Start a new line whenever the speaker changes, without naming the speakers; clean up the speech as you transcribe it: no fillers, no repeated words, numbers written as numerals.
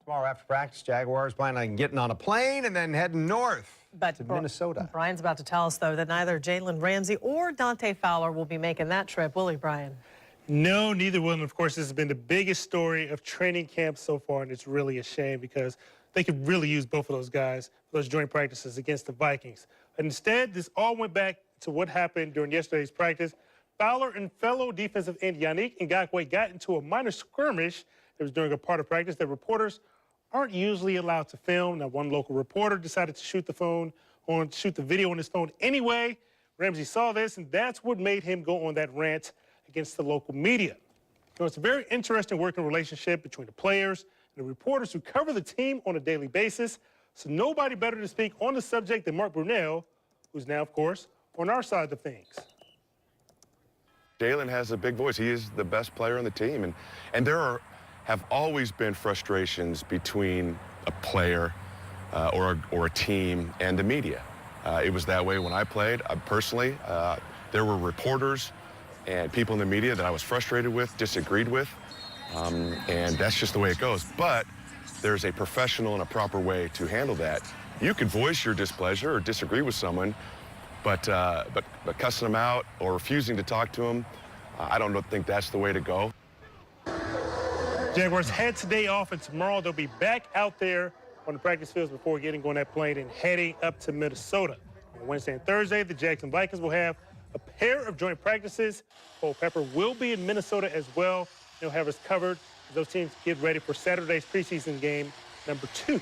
Tomorrow after practice, Jaguars plan on getting on a plane and then heading north to Minnesota.
Brian's about to tell us, though, that neither Jalen Ramsey or Dante Fowler will be making that trip, will he, Brian?
No, neither will. And, of course, this has been the biggest story of training camp so far, and it's really a shame because they could really use both of those guys for those joint practices against the Vikings. Instead, this all went back to what happened during yesterday's practice. Fowler and fellow defensive end Yannick Ngakoue got into a minor skirmish. It was during a part of practice that reporters aren't usually allowed to film. Now, one local reporter decided to shoot the video on his phone anyway. Ramsey saw this, and that's what made him go on that rant against the local media. So it's a very interesting working relationship between the players and the reporters who cover the team on a daily basis. So nobody better to speak on the subject than Mark Brunell, who's now, of course, on our side of things.
Jalen has a big voice. He is the best player on the team, and there have always been frustrations between a player or a team and the media. It was that way when I played. Personally, there were reporters and people in the media that I was frustrated with, disagreed with, and that's just the way it goes. But there's a professional and a proper way to handle that. You can voice your displeasure or disagree with someone, but cussing them out or refusing to talk to them, I don't think that's the way to go.
Jaguars had today off, and tomorrow they'll be back out there on the practice fields before getting on that plane and heading up to Minnesota. On Wednesday and Thursday, the Jags and Vikings will have a pair of joint practices. Cole Pepper will be in Minnesota as well. He'll have us covered as those teams get ready for Saturday's preseason game number 2.